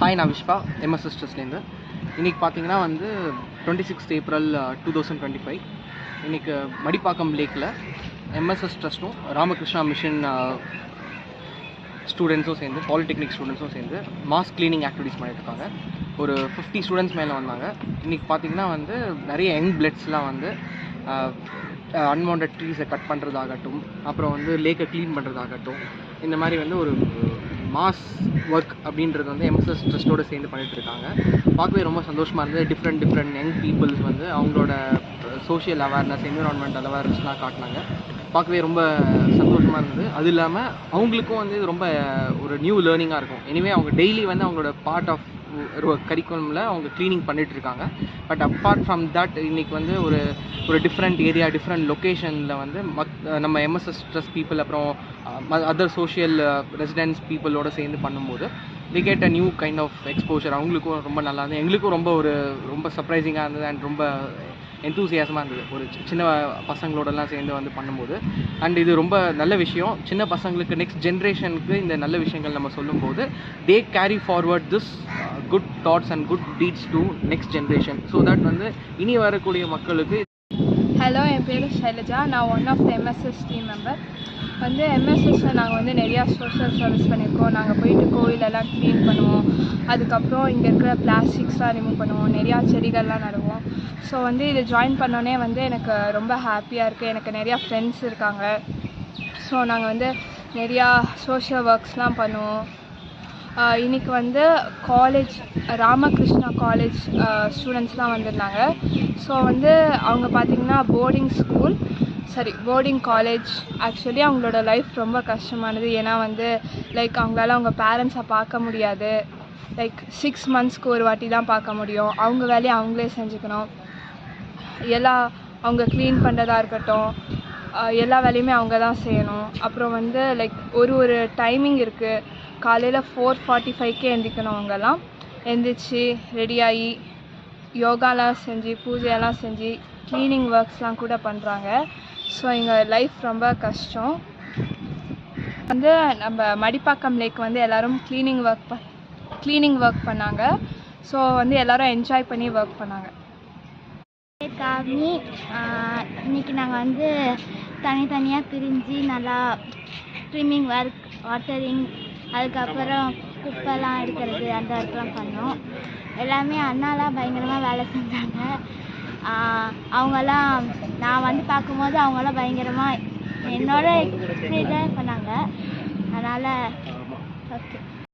Hi, நான் Vishwa, MSS ட்ரஸ்ட்லேருந்து. இன்றைக்கி பார்த்தீங்கன்னா வந்து 26th April 2025. இன்றைக்கி மடிப்பாக்கம் லேக்கில் எம்எஸ்எஸ் ட்ரஸ்ட்டும் ராமகிருஷ்ணா மிஷன் ஸ்டூடெண்ட்ஸும் சேர்ந்து, பாலிடெக்னிக் ஸ்டூடெண்ட்ஸும் சேர்ந்து மாஸ் கிளீனிங் ஆக்டிவிட்டீஸ் பண்ணிட்டுருக்காங்க. ஒரு 50 ஸ்டூடெண்ட்ஸ் மேலே வந்தாங்க. இன்றைக்கி பார்த்தீங்கன்னா வந்து நிறைய யங் பிளட்ஸ்லாம் வந்து அன்வான்ட் ட்ரீஸை கட் பண்ணுறதாகட்டும், அப்புறம் வந்து லேக்கை க்ளீன் பண்ணுறதாகட்டும், இந்த மாதிரி வந்து ஒரு மாஸ் ஒர்க் அப்படின்றது வந்து எம்எஸ்எஸ் ட்ரஸ்ட்டோடு சேர்ந்து பண்ணிகிட்ருக்காங்க. பார்க்கவே ரொம்ப சந்தோஷமாக இருந்தது. டிஃப்ரெண்ட் யங் பீப்புள்ஸ் வந்து அவங்களோட சோஷியல் அவேர்னஸ், என்விரான்மெண்டல் அவேர்னஸ்லாம் காட்டினாங்க. பார்க்கவே ரொம்ப சந்தோஷமாக இருந்தது. அது இல்லாமல் அவங்களுக்கும் வந்து இது ரொம்ப ஒரு நியூ லேர்னிங்காக இருக்கும். எனிவே அவங்க டெய்லி வந்து அவங்களோட பார்ட் ஆஃப் கரிக்குலமில் அவங்க க்ளீனிங் பண்ணிகிட்ருக்காங்க. பட் அப்பார்ட் ஃப்ரம் தட் இன்னைக்கு வந்து ஒரு டிஃப்ரெண்ட் ஏரியா, டிஃப்ரெண்ட் லொக்கேஷனில் வந்து நம்ம எம்எஸ்எஸ் ட்ரஸ்ட் பீப்புள் அப்புறம் அதர் சோஷியல் ரெசிடென்ட்ஸ் பீப்புளோட சேர்ந்து பண்ணும்போது we get a new kind of exposure. அவங்களுக்கும் ரொம்ப நல்லா இருந்தது, எங்களுக்கும் ரொம்ப சர்ப்ரைசிங்காக இருந்தது அண்ட் ரொம்ப எந்தூசியாசமாக இருந்தது ஒரு சின்ன பசங்களோடலாம் சேர்ந்து வந்து பண்ணும்போது. அண்ட் இது ரொம்ப நல்ல விஷயம். சின்ன பசங்களுக்கு, நெக்ஸ்ட் ஜென்ரேஷனுக்கு இந்த நல்ல விஷயங்கள் நம்ம சொல்லும்போது they carry forward this good thoughts and good deeds to next generation. So that வந்து இனி வரக்கூடிய மக்களுக்கு. ஹலோ, என் பேர் ஷைலஜா. நான் one of the MSS team member. வந்து எம்எஸ்எஸ்ஸில் நாங்கள் வந்து நிறையா சோஷியல் சர்வீஸ் பண்ணியிருக்கோம். நாங்கள் போயிட்டு கோயிலெல்லாம் க்ளீன் பண்ணுவோம். அதுக்கப்புறம் இங்கே இருக்கிற பிளாஸ்டிக்ஸ்லாம் ரிமூவ் பண்ணுவோம். நிறையா செடிகள்லாம் நடுவோம். ஸோ வந்து இது ஜாயின் பண்ணோன்னே வந்து எனக்கு ரொம்ப ஹாப்பியாக இருக்குது. எனக்கு நிறையா ஃப்ரெண்ட்ஸ் இருக்காங்க. ஸோ நாங்கள் வந்து நிறையா சோஷியல் ஒர்க்ஸ்லாம் பண்ணுவோம். இன்றைக்கி வந்து காலேஜ், ராமகிருஷ்ணா காலேஜ் ஸ்டூடெண்ட்ஸ்லாம் வந்திருந்தாங்க. ஸோ வந்து அவங்க பார்த்திங்கன்னா போர்டிங் காலேஜ். ஆக்சுவலி அவங்களோட லைஃப் ரொம்ப கஷ்டமானது. ஏன்னா வந்து லைக் அவங்களால அவங்க பேரண்ட்ஸை பார்க்க முடியாது. லைக் 6 monthsக்கு ஒரு வாட்டி தான் பார்க்க முடியும். அவங்க வேலையை அவங்களே செஞ்சுக்கணும். அவங்க க்ளீன் பண்ணுறதா இருக்கட்டும், எல்லா வேலையுமே அவங்க தான் செய்யணும். அப்புறம் வந்து லைக் ஒரு டைமிங் இருக்குது. காலையில் 4:45க்கே எழுந்திரிக்கணும். அவங்கெல்லாம் எழுந்திரிச்சு ரெடியாகி யோகாலாம் செஞ்சு, பூஜையெல்லாம் செஞ்சு, க்ளீனிங் ஒர்க்ஸ்லாம் கூட பண்ணுறாங்க. ஸோ எங்கள் லைஃப் ரொம்ப கஷ்டம். வந்து நம்ம மடிப்பாக்கம் லேக் வந்து எல்லோரும் க்ளீனிங் ஒர்க் பண்ணாங்க. ஸோ வந்து எல்லோரும் என்ஜாய் பண்ணி ஒர்க் பண்ணாங்க. காமி, இன்றைக்கி நாங்கள் வந்து தனித்தனியாக பிரிஞ்சு நல்லா ட்ரிம்மிங் ஒர்க், வாட்டரிங், அதுக்கப்புறம் குப்பைலாம் எடுக்கிறது, அந்த ஒர்க்லாம் பண்ணோம். எல்லாமே அண்ணாலாம் பயங்கரமாக வேலை செஞ்சாங்க. அவங்கெல்லாம் நான் வந்து பார்க்கும்போது அவங்களாம் பயங்கரமாக என்னோட எக்ஸ்பீரியன்ஸ் பண்ணாங்க. அதனால் ஓகே.